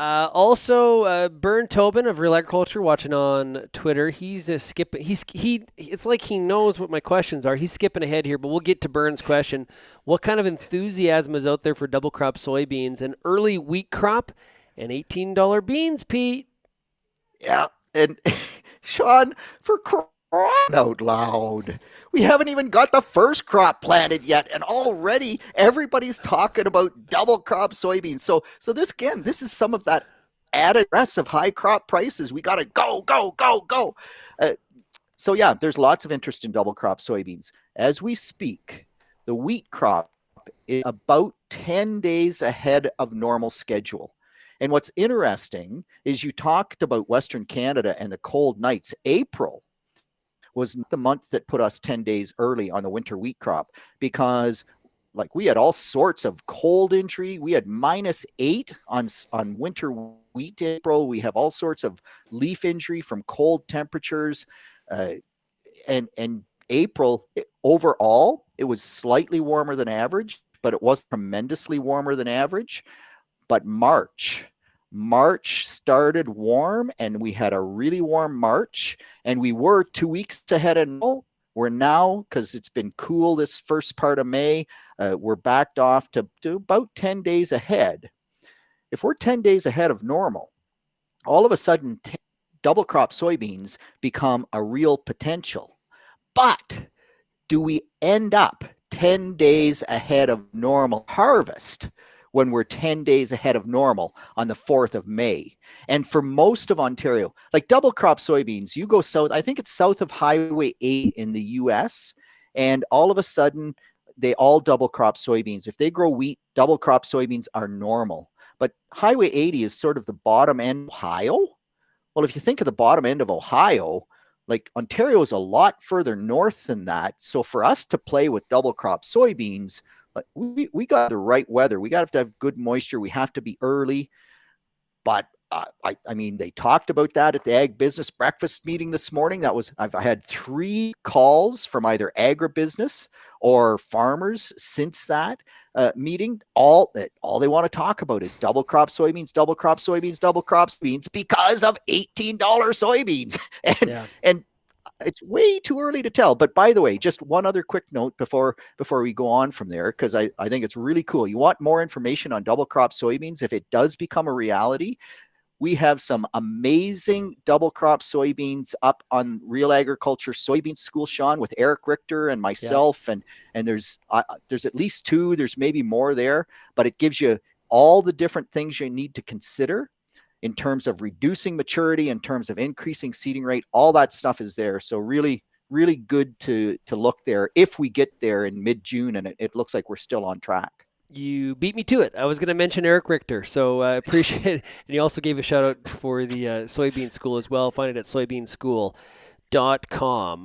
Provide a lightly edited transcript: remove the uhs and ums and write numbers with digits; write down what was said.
Also, Bern Tobin of Real Agriculture, watching on Twitter. He's skipping. It's like he knows what my questions are. He's skipping ahead here, but we'll get to Bern's question. What kind of enthusiasm is out there for double crop soybeans, an early wheat crop, and $18 beans, Pete? Yeah, and Shaun, for crying out loud, we haven't even got the first crop planted yet, and already everybody's talking about double crop soybeans. So this is some of that added stress of high crop prices. We got to go, go, go, go. Uh, so yeah, there's lots of interest in double crop soybeans as we speak. The wheat crop is about 10 days ahead of normal schedule. And what's interesting is you talked about Western Canada and the cold nights. April was the month that put us 10 days early on the winter wheat crop because like we had all sorts of cold injury. We had -8 on winter wheat in April. We have all sorts of leaf injury from cold temperatures. Uh, and April overall, it was slightly warmer than average, but it wasn't tremendously warmer than average. But March started warm, and we had a really warm March, and we were 2 weeks ahead of normal. We're now, because it's been cool this first part of May, we're backed off to about 10 days ahead. If we're 10 days ahead of normal, all of a sudden, double crop soybeans become a real potential. But do we end up 10 days ahead of normal harvest when we're 10 days ahead of normal on the 4th of May? And for most of Ontario, like double crop soybeans, you go south, I think it's south of Highway 8 in the US, and all of a sudden they all double crop soybeans. If they grow wheat, double crop soybeans are normal. But Highway 80 is sort of the bottom end of Ohio. Well, if you think of the bottom end of Ohio, like Ontario is a lot further north than that. So for us to play with double crop soybeans, we got the right weather. We got to have good moisture. We have to be early. But I mean, they talked about that at the Ag Business Breakfast meeting this morning. I've had 3 calls from either agribusiness or farmers since that meeting. All they want to talk about is double crop soybeans, double crop soybeans, double crop soybeans because of $18 soybeans. And it's way too early to tell. But by the way, just one other quick note before we go on from there, because I think it's really cool. You want more information on double crop soybeans if it does become a reality. We have some amazing double crop soybeans up on Real Agriculture Soybean School, Shaun, with Eric Richter and myself. Yeah. And there's at least 2, there's maybe more there, but it gives you all the different things you need to consider in terms of reducing maturity, in terms of increasing seeding rate. All that stuff is there. So really, really good to look there if we get there in mid-June, and it looks like we're still on track. You beat me to it. I was going to mention Eric Richter, so I appreciate it. And you also gave a shout out for the soybean school as well. Find it at soybeanschool.com.